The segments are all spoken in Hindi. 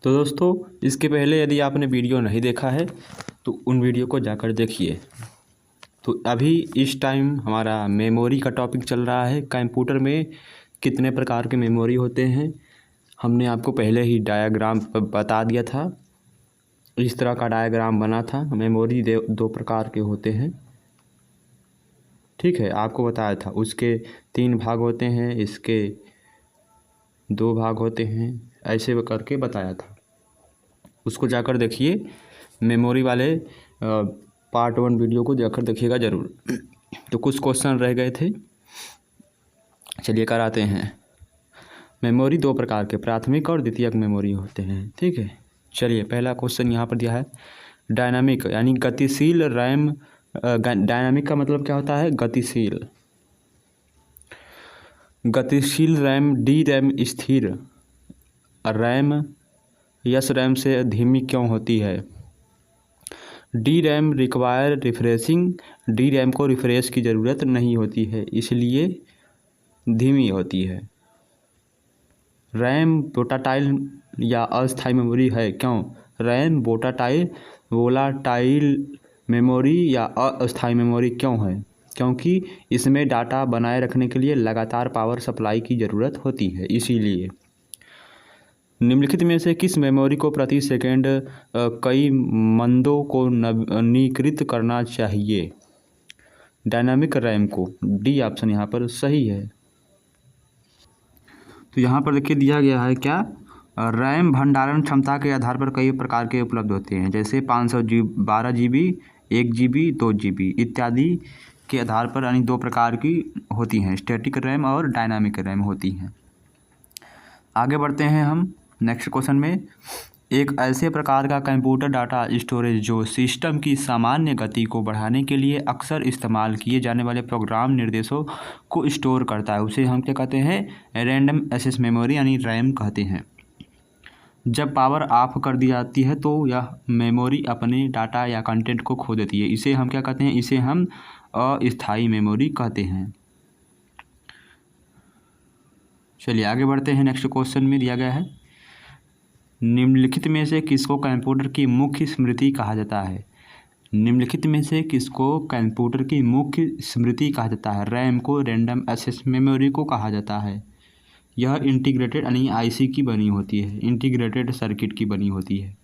तो दोस्तों, इसके पहले यदि आपने वीडियो नहीं देखा है तो उन वीडियो को जाकर देखिए। तो अभी इस टाइम हमारा मेमोरी का टॉपिक चल रहा है। कंप्यूटर में कितने प्रकार के मेमोरी होते हैं हमने आपको पहले ही डायग्राम बता दिया था। इस तरह का डायग्राम बना था। मेमोरी दो प्रकार के होते हैं, ठीक है, आपको बताया था। उसके 3 भाग होते हैं, इसके 2 भाग होते हैं, ऐसे करके बताया था। उसको जाकर देखिए। मेमोरी वाले पार्ट 1 वीडियो को जाकर देखिएगा ज़रूर। तो कुछ क्वेश्चन रह गए थे, चलिए कराते हैं। मेमोरी 2 प्रकार के, प्राथमिक और द्वितीयक मेमोरी होते हैं, ठीक है। चलिए, पहला क्वेश्चन यहाँ पर दिया है। डायनामिक यानी गतिशील रैम। डायनामिक का मतलब क्या होता है? गतिशील। गतिशील रैम डी रैम स्थिर रैम यस रैम से धीमी क्यों होती है? D RAM require refreshing. D RAM को रिफ्रेश की ज़रूरत नहीं होती है, इसलिए धीमी होती है। रैम वोलाटाइल या अस्थायी मेमोरी है, क्यों? रैम वोलाटाइल मेमोरी या अस्थायी मेमोरी क्यों है? क्योंकि इसमें डाटा बनाए रखने के लिए लगातार पावर सप्लाई की ज़रूरत होती है, इसीलिए। निम्नलिखित में से किस मेमोरी को प्रति सेकंड कई मंदों को नवीनीकृत करना चाहिए? डायनामिक रैम को। डी ऑप्शन यहाँ पर सही है। तो यहाँ पर देखिए दिया गया है क्या? रैम भंडारण क्षमता के आधार पर कई प्रकार के उपलब्ध होते हैं, जैसे 512 GB, 1 GB, 2 GB इत्यादि के आधार पर, यानी 2 प्रकार की होती हैं, स्टैटिक रैम और डायनामिक रैम होती हैं। आगे बढ़ते हैं हम नेक्स्ट क्वेश्चन में। एक ऐसे प्रकार का कंप्यूटर डाटा स्टोरेज जो सिस्टम की सामान्य गति को बढ़ाने के लिए अक्सर इस्तेमाल किए जाने वाले प्रोग्राम निर्देशों को स्टोर करता है, उसे हम क्या कहते हैं? रैंडम एक्सेस मेमोरी यानी रैम कहते हैं। जब पावर ऑफ कर दी जाती है तो यह मेमोरी अपने डाटा या कंटेंट को खो देती है, इसे हम क्या कहते हैं? इसे हम अस्थायी मेमोरी कहते हैं। चलिए आगे बढ़ते हैं। नेक्स्ट क्वेश्चन में दिया गया है, निम्नलिखित में से किसको कंप्यूटर की मुख्य स्मृति कहा जाता है? निम्नलिखित में से किसको कंप्यूटर की मुख्य स्मृति कहा जाता है? रैम को रैंडम एक्सेस मेमोरी को कहा जाता है। यह इंटीग्रेटेड यानी आईसी की बनी होती है, इंटीग्रेटेड सर्किट की बनी होती है।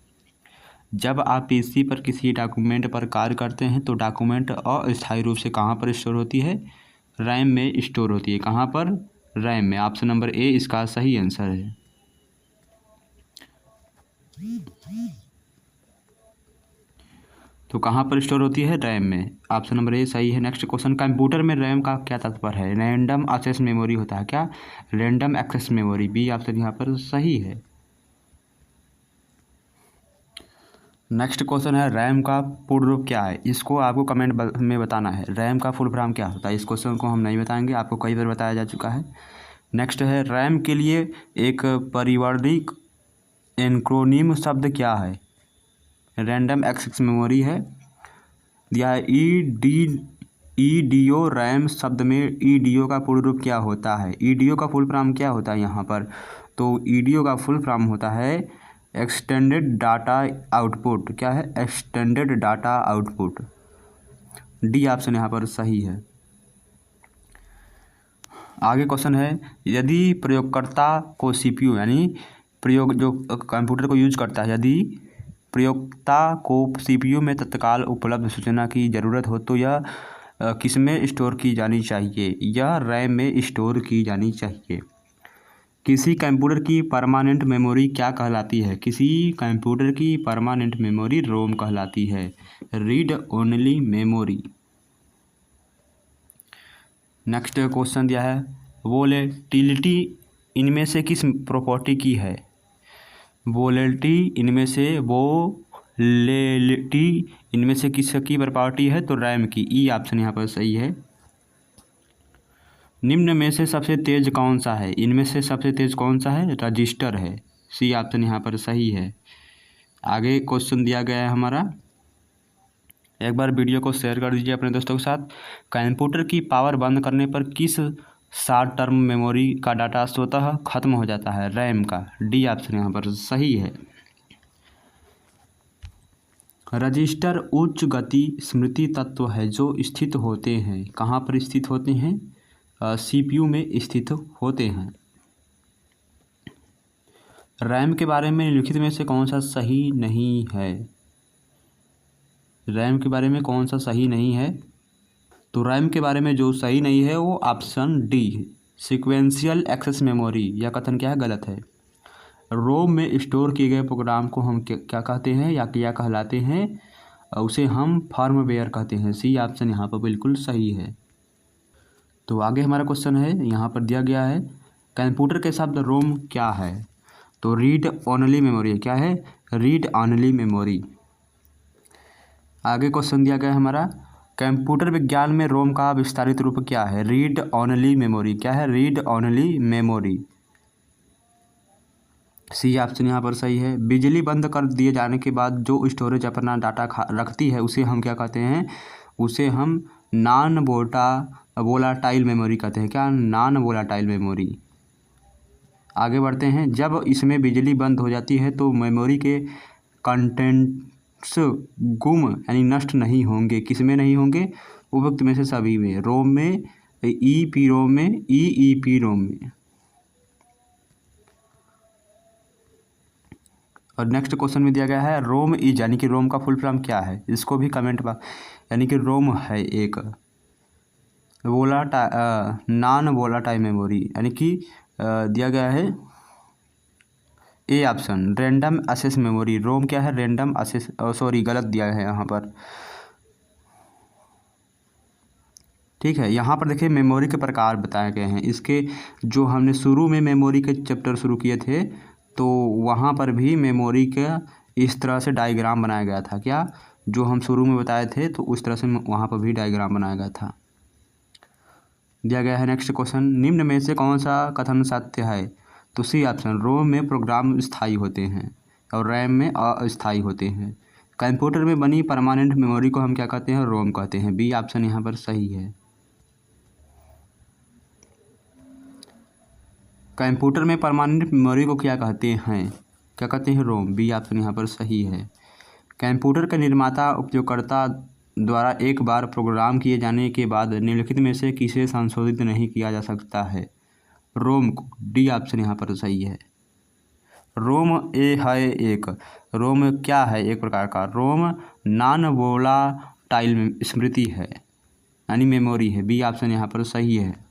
जब आप पीसी पर किसी डॉक्यूमेंट पर कार्य करते हैं तो डॉक्यूमेंट अस्थायी रूप से कहाँ पर स्टोर होती है? रैम में स्टोर होती है। कहाँ पर? रैम में। ऑप्शन नंबर ए इसका सही आंसर है। तो कहाँ पर स्टोर होती है? रैम में। ऑप्शन नंबर ए सही है। नेक्स्ट क्वेश्चन, कंप्यूटर में रैम का क्या तात्पर्य है? रैंडम एक्सेस मेमोरी होता है। क्या? Random access memory. B option यहाँ पर सही है। नेक्स्ट क्वेश्चन है, रैम का पूर्ण रूप क्या है? इसको आपको कमेंट में बताना है। रैम का फुल फॉर्म क्या होता है? इस क्वेश्चन को हम नहीं बताएंगे, आपको कई बार बताया जा चुका है। नेक्स्ट है, रैम के लिए एक परिवर्तित एन्क्रोनिम शब्द क्या है? रैंडम एक्सेस मेमोरी है या ईडीओ। रैम शब्द में ईडीओ का पूर्ण रूप क्या होता है? ईडीओ का फुल फॉर्म क्या होता है यहाँ पर? तो ईडीओ का फुल फॉर्म होता है एक्सटेंडेड डाटा आउटपुट। क्या है? Extended data output. D option यहाँ पर सही है। आगे क्वेश्चन है, यदि प्रयोगकर्ता को सीपीयू यानी जो कंप्यूटर को यूज करता है, यदि प्रयोक्ता को सीपीयू में तत्काल उपलब्ध सूचना की ज़रूरत हो तो यह किस में स्टोर की जानी चाहिए? यह रैम में स्टोर की जानी चाहिए। किसी कंप्यूटर की परमानेंट मेमोरी क्या कहलाती है? किसी कंप्यूटर की परमानेंट मेमोरी रोम कहलाती है, read only memory. Next question दिया है, वोलेटिलिटी इनमें से किस प्रॉपर्टी की है? वोलेटिलिटी इनमें से किसकी प्रॉपर्टी है? तो रैम की। ई ऑप्शन यहाँ पर सही है। निम्न में से सबसे तेज कौन सा है? इनमें से सबसे तेज कौन सा है? रजिस्टर है। सी ऑप्शन यहाँ पर सही है। आगे क्वेश्चन दिया गया है हमारा, एक बार वीडियो को शेयर कर दीजिए अपने दोस्तों के साथ। कंप्यूटर की पावर बंद करने पर किस शॉर्ट टर्म मेमोरी का डाटा स्वतः खत्म हो जाता है? रैम का। डी ऑप्शन यहाँ पर सही है। रजिस्टर उच्च गति स्मृति तत्व है जो स्थित होते हैं, कहाँ पर स्थित होते हैं? CPU में स्थित होते हैं। रैम के बारे में निम्नलिखित में से कौन सा सही नहीं है? रैम के बारे में कौन सा सही नहीं है? तो रैम के बारे में जो सही नहीं है वो option D, sequential access memory. यह कथन क्या है? गलत है। रोम में स्टोर किए गए प्रोग्राम को हम क्या कहते हैं या क्या कहलाते हैं? उसे हम फर्मवेयर कहते हैं। सी ऑप्शन यहाँ पर बिल्कुल सही है। तो आगे हमारा क्वेश्चन है, यहाँ पर दिया गया है कंप्यूटर के शब्द रोम क्या है? तो रीड ओनली मेमोरी। क्या है? Read only memory. आगे क्वेश्चन दिया गया है हमारा, कंप्यूटर विज्ञान में रोम का विस्तारित रूप क्या है? Read only memory. क्या है? Read only memory. C option यहाँ पर सही है। बिजली बंद कर दिए जाने के बाद जो स्टोरेज अपना डाटा रखती है उसे हम क्या कहते हैं? उसे हम नॉन वोलाटाइल मेमोरी कहते हैं। क्या? Non volatile memory. आगे बढ़ते हैं, जब इसमें बिजली बंद हो जाती है तो मेमोरी के कंटेंट्स गुम यानी नष्ट नहीं होंगे। किस में नहीं होंगे? उपयुक्त में से सभी में। रोम में, EEPROM में, EEPROM में। और नेक्स्ट क्वेश्चन में दिया गया है रोम इज, यानी कि रोम का फुल फॉर्म क्या है? इसको भी कमेंट यानी कि रोम है एक नॉन वोलाटाइल मेमोरी, यानी कि दिया गया है A option random access memory. ROM क्या है? रैंडम एक्सेस, सॉरी गलत दिया है यहाँ पर। ठीक है, यहाँ पर देखिए मेमोरी के प्रकार बताए गए हैं। इसके जो हमने शुरू में मेमोरी के चैप्टर शुरू किए थे तो वहाँ पर भी मेमोरी का इस तरह से डायग्राम बनाया गया था। क्या? जो हम शुरू में बताए थे तो उस तरह से वहाँ पर भी डायग्राम बनाया गया था। दिया गया है नेक्स्ट क्वेश्चन, निम्न में से कौन सा कथन सत्य है? तो सी ऑप्शन, रोम में प्रोग्राम स्थायी होते हैं और रैम में अस्थायी होते हैं। कंप्यूटर में बनी परमानेंट मेमोरी को हम क्या कहते हैं? रोम कहते हैं। बी ऑप्शन यहाँ पर सही है। कंप्यूटर में परमानेंट मेमोरी को क्या कहते हैं? क्या कहते हैं? रोम। बी ऑप्शन यहाँ पर सही है। कंप्यूटर के निर्माता उपयोगकर्ता द्वारा एक बार प्रोग्राम किए जाने के बाद निम्नलिखित में से किसे संशोधित नहीं किया जा सकता है? रोम को। डी ऑप्शन यहाँ पर सही है। रोम रोम क्या है? एक प्रकार का रोम नॉन वोलाटाइल स्मृति है यानी मेमोरी है। बी ऑप्शन यहाँ पर सही है।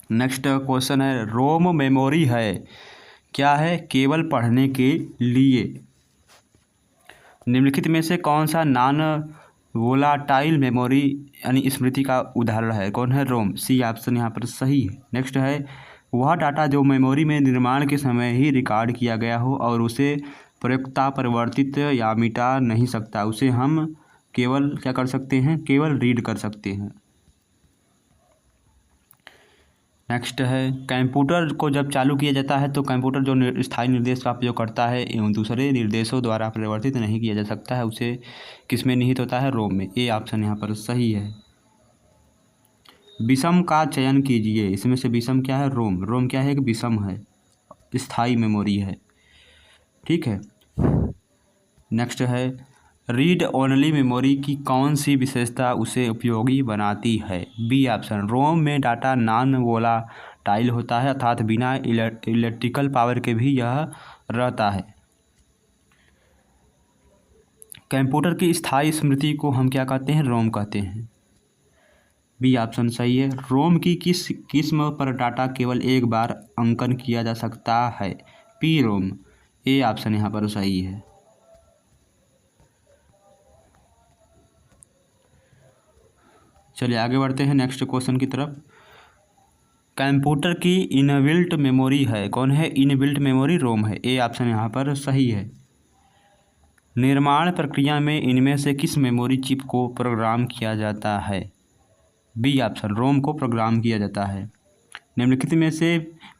नेक्स्ट क्वेश्चन है, रोम मेमोरी है क्या है? केवल पढ़ने के लिए। निम्नलिखित में से कौन सा नॉन वोलाटाइल मेमोरी यानी स्मृति का उदाहरण है? कौन है? रोम। सी ऑप्शन यहाँ पर सही है। नेक्स्ट है, वह डाटा जो मेमोरी में निर्माण के समय ही रिकॉर्ड किया गया हो और उसे प्रयोक्ता परिवर्तित या मिटा नहीं सकता, उसे हम केवल क्या कर सकते हैं? केवल रीड कर सकते हैं। नेक्स्ट है, कंप्यूटर को जब चालू किया जाता है तो कंप्यूटर जो स्थायी निर्देश का उपयोग करता है एवं दूसरे निर्देशों द्वारा परिवर्तित नहीं किया जा सकता है, उसे किसमें निहित होता है? रोम में। ए ऑप्शन यहाँ पर सही है। विषम का चयन कीजिए। इसमें से विषम क्या है? रोम। रोम क्या है? एक विषम है, स्थायी मेमोरी है। ठीक है। नेक्स्ट है, रीड ओनली मेमोरी की कौन सी विशेषता उसे उपयोगी बनाती है? बी ऑप्शन, रोम में डाटा नॉन वोलाटाइल होता है अर्थात बिना इलेक्ट्रिकल पावर के भी यह रहता है। कंप्यूटर की स्थायी स्मृति को हम क्या कहते हैं? रोम कहते हैं। बी ऑप्शन सही है। रोम की किस किस्म पर डाटा केवल एक बार अंकन किया जा सकता है? P ROM. ए ऑप्शन यहाँ पर सही है। चलिए आगे बढ़ते हैं नेक्स्ट क्वेश्चन की तरफ। कंप्यूटर की इनबिल्ट मेमोरी है। कौन है? इनबिल्ट मेमोरी रोम है। ए ऑप्शन यहाँ पर सही है। निर्माण प्रक्रिया में इनमें से किस मेमोरी चिप को प्रोग्राम किया जाता है? बी ऑप्शन, रोम को प्रोग्राम किया जाता है। निम्नलिखित में से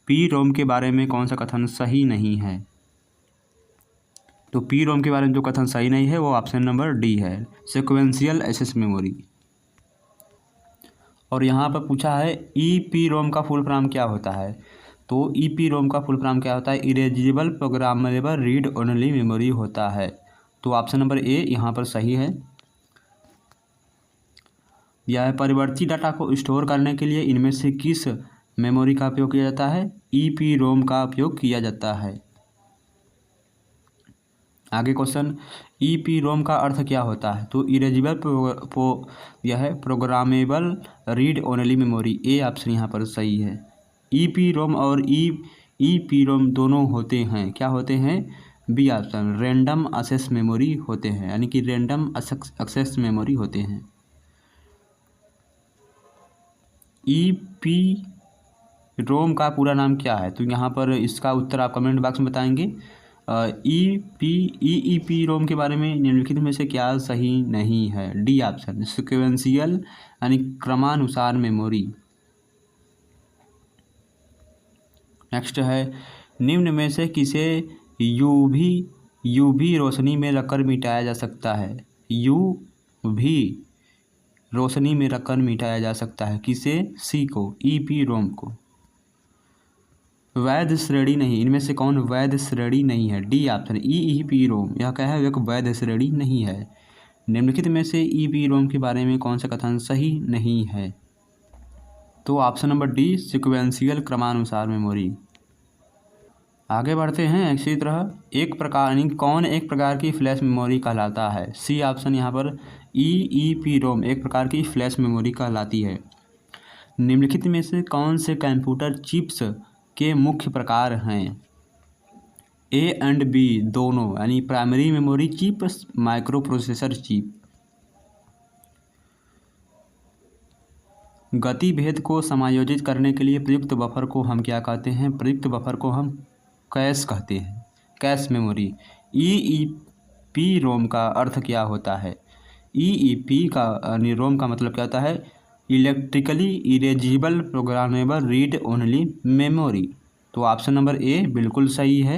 पी रोम के बारे में कौन सा कथन सही नहीं है? तो पी रोम के बारे में जो कथन सही नहीं है वो ऑप्शन नंबर डी है, सीक्वेंशियल एक्सेस मेमोरी। और यहाँ पर पूछा है EEPROM का फुल फॉर्म क्या होता है? तो EEPROM का फुल फॉर्म क्या होता है? Erasable programmable read only memory होता है। तो ऑप्शन नंबर ए यहाँ पर सही है। यह परिवर्ती डाटा को स्टोर करने के लिए इनमें से किस मेमोरी का उपयोग किया जाता है? EPROM का उपयोग किया जाता है। आगे क्वेश्चन, EPROM का अर्थ क्या होता है? तो इरेजिबल यह है programmable read only memory. A option यहाँ पर सही है। EPROM और EPROM दोनों होते हैं, क्या होते हैं? B option random access memory होते हैं, यानी कि रैंडम एक्सेस मेमोरी होते हैं। EPROM का पूरा नाम क्या है? तो यहाँ पर इसका उत्तर आप कमेंट बॉक्स में बताएंगे। EPROM के बारे में निम्नलिखित में से क्या सही नहीं है? डी ऑप्शन सिक्वेंशियल यानी क्रमानुसार मेमोरी। नेक्स्ट है, निम्न में से किसे यूवी रोशनी में रखकर मिटाया जा सकता है? यूवी रोशनी में रखकर मिटाया जा सकता है किसे? सी को, EPROM को। वैध श्रेणी नहीं, इनमें से कौन वैध श्रेणी नहीं है? डी ऑप्शन EPROM यह क्या है? एक वैध श्रेणी नहीं है। निम्नलिखित में से EPROM के बारे में कौन सा कथन सही नहीं है? तो ऑप्शन नंबर डी सिक्वेंशियल क्रमानुसार मेमोरी। आगे बढ़ते हैं इसी तरह, एक प्रकार की फ्लैश मेमोरी कहलाता है? सी ऑप्शन यहाँ पर EPROM एक प्रकार की फ्लैश मेमोरी कहलाती है। निम्नलिखित में से कौन से कंप्यूटर चिप्स के मुख्य प्रकार हैं? ए एंड बी दोनों, यानी primary memory chip, micro processor chip. गति भेद को समायोजित करने के लिए प्रयुक्त बफर को हम क्या कहते हैं? प्रयुक्त बफर को हम कैश कहते हैं, कैश मेमोरी। EPROM का अर्थ क्या होता है? रोम का मतलब क्या होता है? Electrically erasable programmable read only memory. तो ऑप्शन नंबर ए बिल्कुल सही है।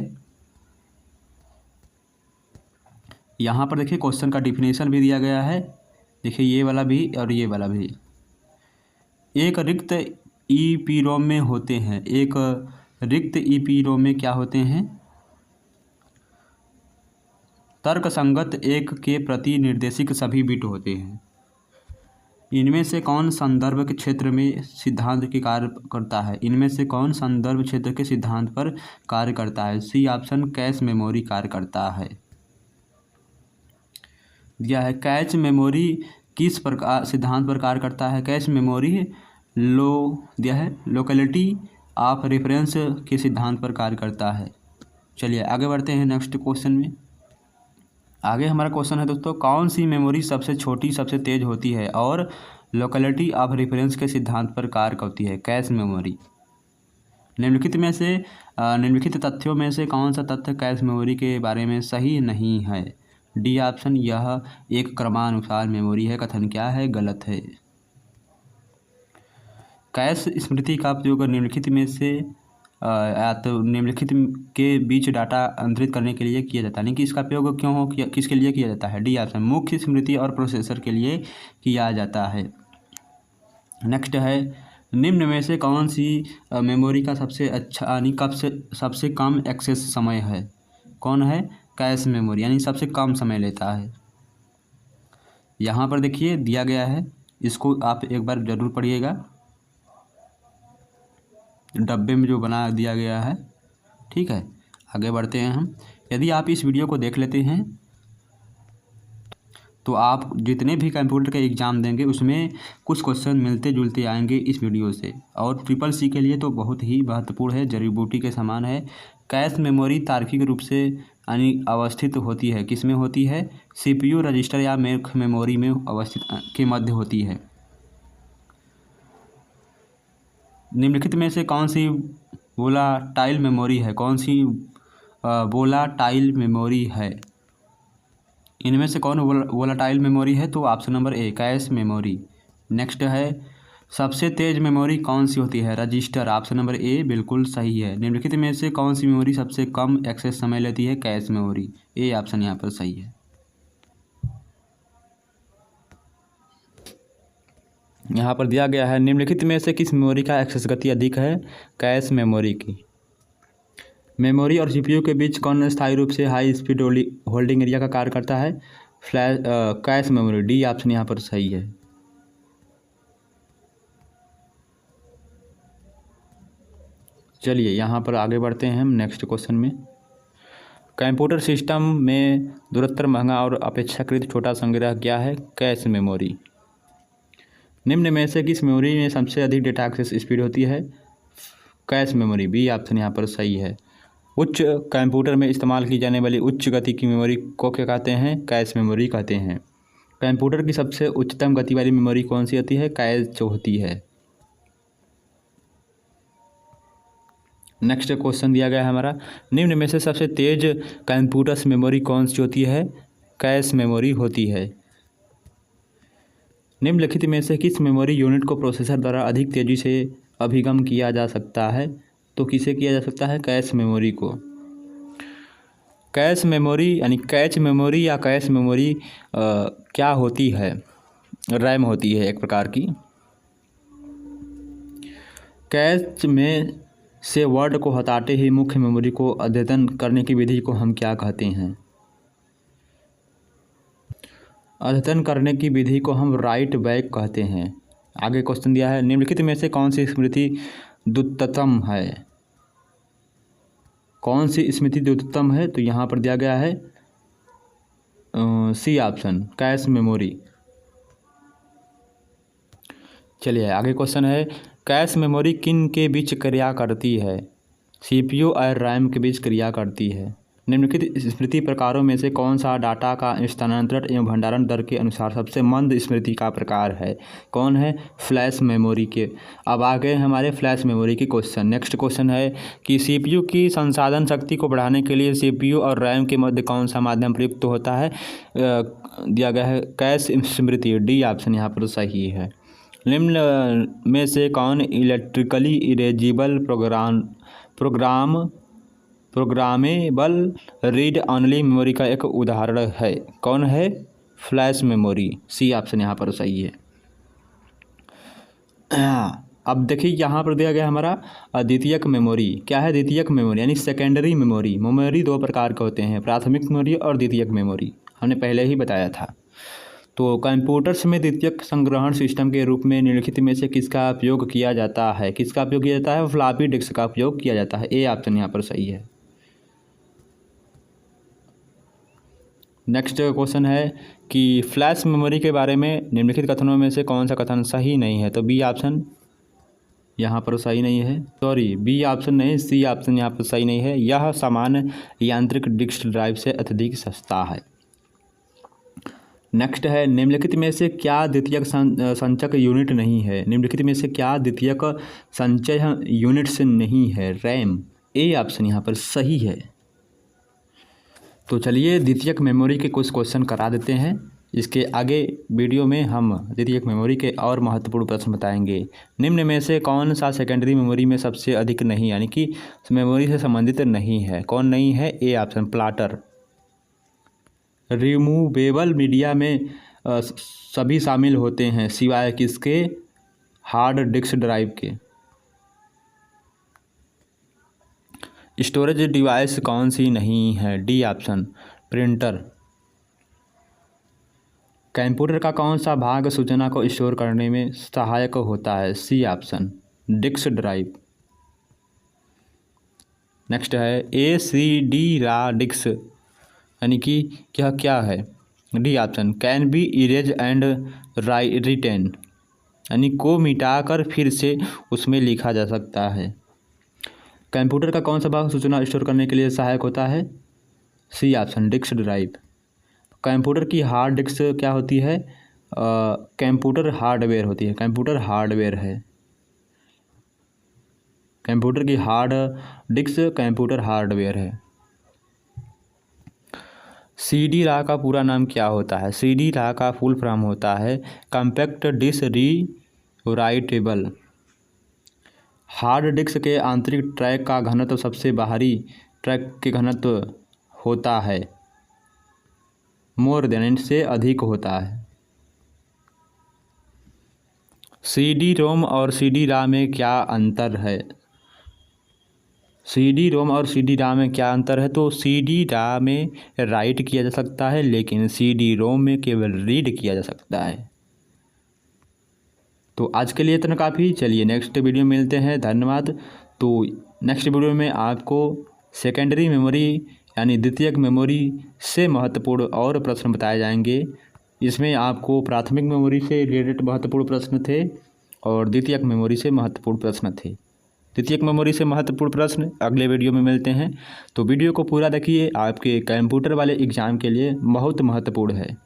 यहाँ पर देखिए क्वेश्चन का डिफिनेशन भी दिया गया है, देखिए ये वाला भी और ये वाला भी। एक रिक्त EPROM में होते हैं, एक रिक्त EPROM में क्या होते हैं? तर्कसंगत एक के प्रति निर्देशिक सभी बिट होते हैं। इनमें से कौन संदर्भ के क्षेत्र में सिद्धांत के कार्य करता है? इनमें से कौन संदर्भ क्षेत्र के सिद्धांत पर कार्य करता है? सी ऑप्शन कैश मेमोरी कार्य करता है। दिया है कैश मेमोरी किस प्रकार सिद्धांत पर कार्य करता है? कैश मेमोरी दिया है लोकेलिटी ऑफ रेफरेंस के सिद्धांत पर कार्य करता है। चलिए आगे बढ़ते हैं नेक्स्ट क्वेश्चन में। आगे हमारा क्वेश्चन है दोस्तों, कौन सी मेमोरी सबसे छोटी सबसे तेज होती है और लोकेलिटी ऑफ रेफरेंस के सिद्धांत पर कार्य करती है? Cache memory. निम्नलिखित तथ्यों में से कौन सा तथ्य कैश मेमोरी के बारे में सही नहीं है? डी ऑप्शन यह एक क्रमानुसार मेमोरी है। कथन क्या है? गलत है। कैश स्मृति का उपयोग निम्नलिखित में से निम्नलिखित के बीच डाटा अंतरित करने के लिए किया जाता है। नहीं कि इसका उपयोग किसके लिए किया जाता है? डी ऑप्शन मुख्य स्मृति और प्रोसेसर के लिए किया जाता है। नेक्स्ट है, निम्न में से कौन सी मेमोरी का सबसे अच्छा यानी सबसे कम एक्सेस समय है? कौन है? कैश मेमोरी, यानी सबसे कम समय लेता है। यहाँ पर देखिए दिया गया है, इसको आप एक बार ज़रूर पढ़िएगा, डब्बे में जो बना दिया गया है। ठीक है, आगे बढ़ते हैं हम। यदि आप इस वीडियो को देख लेते हैं तो आप जितने भी कंप्यूटर के एग्ज़ाम देंगे उसमें कुछ क्वेश्चन मिलते जुलते आएंगे इस वीडियो से, और ट्रिपल-सी के लिए तो बहुत ही महत्वपूर्ण है, जड़ी बूटी के समान है। कैश मेमोरी तार्किक रूप से यानी अवस्थित होती है, किस में होती है? CPU रजिस्टर या मुख्य मेमोरी में अवस्थित के मध्य होती है। निम्नलिखित में से कौन सी वोलाटाइल मेमोरी है? कौन सी वोलाटाइल मेमोरी है? इनमें से कौन वोलाटाइल मेमोरी है? तो option number A cache memory. Next है, सबसे तेज मेमोरी कौन सी होती है? रजिस्टर। ऑप्शन नंबर ए बिल्कुल सही है। निम्नलिखित में से कौन सी मेमोरी सबसे कम एक्सेस समय लेती है? Cache memory. ए ऑप्शन यहाँ पर सही है। यहाँ पर दिया गया है, निम्नलिखित में से किस मेमोरी का एक्सेस गति अधिक है? कैश मेमोरी की। मेमोरी और सीपीयू के बीच कौन स्थायी रूप से हाई स्पीड होल्डिंग एरिया का कार्य करता है? Cache memory. डी ऑप्शन यहाँ पर सही है। चलिए यहाँ पर आगे बढ़ते हैं हम नेक्स्ट क्वेश्चन में। कंप्यूटर सिस्टम में दूरस्तर महंगा और अपेक्षाकृत छोटा संग्रह क्या है? Cache memory. निम्न में से किस मेमोरी में सबसे अधिक डेटा एक्सेस स्पीड होती है? Cache memory. बी ऑप्शन यहाँ पर सही है। उच्च कंप्यूटर में इस्तेमाल की जाने वाली उच्च गति की मेमोरी को क्या कहते हैं? कैश मेमोरी कहते हैं। कंप्यूटर की सबसे उच्चतम गति वाली मेमोरी कौन सी होती है? कैश होती है। नेक्स्ट क्वेश्चन दिया गया है हमारा, निम्न में से सबसे तेज कंप्यूटर्स मेमोरी कौन सी होती है? कैश मेमोरी होती है। निम्नलिखित में से किस मेमोरी यूनिट को प्रोसेसर द्वारा अधिक तेजी से अभिगम किया जा सकता है? तो किसे किया जा सकता है? कैश मेमोरी को। कैश मेमोरी यानी कैच मेमोरी या कैश मेमोरी क्या होती है? रैम होती है एक प्रकार की। कैच में से वर्ड को हटाते ही मुख्य मेमोरी को अद्यतन करने की विधि को हम क्या कहते हैं? अद्यतन करने की विधि को हम राइट बैक कहते हैं। आगे क्वेश्चन दिया है, निम्नलिखित में से कौन सी स्मृति द्रुततम है? कौन सी स्मृति द्रुततम है? तो यहाँ पर दिया गया है सी ऑप्शन, कैश मेमोरी। चलिए आगे क्वेश्चन है, कैश मेमोरी किन के बीच क्रिया करती है? सीपीयू और रैम के बीच क्रिया करती है। निम्नलिखित स्मृति प्रकारों में से कौन सा डाटा का स्थानांतरण एवं भंडारण दर के अनुसार सबसे मंद स्मृति का प्रकार है? कौन है? फ्लैश मेमोरी के। अब आ गए हमारे फ्लैश मेमोरी के क्वेश्चन। नेक्स्ट क्वेश्चन है कि सीपीयू की संसाधन शक्ति को बढ़ाने के लिए सीपीयू और रैम के मध्य कौन सा माध्यम प्रयुक्त होता है? दिया गया है कैश स्मृति। डी ऑप्शन यहाँ पर सही है। निम्न में से कौन electrically erasable programmable read only memory का एक उदाहरण है? कौन है? Flash memory. सी ऑप्शन यहाँ पर सही है। अब देखिए यहाँ पर दिया गया हमारा द्वितीयक मेमोरी। क्या है द्वितीयक मेमोरी? यानी सेकेंडरी मेमोरी। मेमोरी दो प्रकार के होते हैं, प्राथमिक मेमोरी और द्वितीयक मेमोरी, हमने पहले ही बताया था। तो कंप्यूटर्स में द्वितीयक संग्रहण सिस्टम के रूप में निम्नलिखित में से किसका उपयोग किया जाता है? किसका उपयोग किया जाता है? फ्लॉपी डिस्क का उपयोग किया जाता है। ए ऑप्शन यहाँ पर सही है। नेक्स्ट क्वेश्चन है कि फ्लैश मेमोरी के बारे में निम्नलिखित कथनों में से कौन सा कथन सही नहीं है? तो बी ऑप्शन यहाँ पर सही नहीं है। सॉरी, बी ऑप्शन नहीं, सी ऑप्शन यहाँ पर सही नहीं है। यह सामान्य यांत्रिक डिस्क ड्राइव से अत्यधिक सस्ता है। नेक्स्ट है, निम्नलिखित में से क्या द्वितीयक संचयक यूनिट नहीं है? निम्नलिखित में से क्या द्वितीयक संचय यूनिट्स नहीं है? रैम। ए ऑप्शन यहाँ पर सही है। तो चलिए द्वितीयक मेमोरी के कुछ क्वेश्चन करा देते हैं। इसके आगे वीडियो में हम द्वितीयक मेमोरी के और महत्वपूर्ण प्रश्न बताएंगे। निम्न में से कौन सा सेकेंडरी मेमोरी में सबसे अधिक नहीं, यानी कि मेमोरी से संबंधित नहीं है? कौन नहीं है? A option, platter. Removable media में सभी शामिल होते हैं सिवाय किसके? हार्ड डिस्क ड्राइव के। स्टोरेज डिवाइस कौन सी नहीं है? D option, printer. कंप्यूटर का कौन सा भाग सूचना को स्टोर करने में सहायक होता है? C option, disk drive. Next है, ए सी डी रा डिस्क यानी कि यह क्या है? D option, can be erase and written यानी को मिटाकर फिर से उसमें लिखा जा सकता है। कंप्यूटर का कौन सा भाग सूचना स्टोर करने के लिए सहायक होता है? C option, disk drive. Computer की हार्ड डिस्क क्या होती है? कंप्यूटर हार्डवेयर होती है। कंप्यूटर हार्डवेयर है। कंप्यूटर की हार्ड डिस्क कंप्यूटर हार्डवेयर है। सी डी रा का पूरा नाम क्या होता है? सी डी रा का फुल फॉर्म होता है compact disk rewritable. Hard disk के आंतरिक ट्रैक का घनत्व सबसे बाहरी ट्रैक के घनत्व होता है मोर देन से अधिक होता है। सी डी रोम और सी डी रा में क्या अंतर है? सी डी रोम और सी डी राम में क्या अंतर है? तो सी डी राम में राइट किया जा सकता है, लेकिन सी डी रोम में केवल रीड किया जा सकता है। तो आज के लिए इतना काफ़ी। चलिए नेक्स्ट वीडियो में मिलते हैं। धन्यवाद। तो नेक्स्ट वीडियो में आपको सेकेंडरी मेमोरी यानी द्वितीयक मेमोरी से महत्वपूर्ण और प्रश्न बताए जाएंगे। इसमें आपको प्राथमिक मेमोरी से रिलेटेड महत्वपूर्ण प्रश्न थे और द्वितीयक मेमोरी से महत्वपूर्ण प्रश्न थे। द्वितीयक मेमोरी से महत्वपूर्ण प्रश्न अगले वीडियो में मिलते हैं। तो वीडियो को पूरा देखिए, आपके कंप्यूटर वाले एग्ज़ाम के लिए बहुत महत्वपूर्ण है।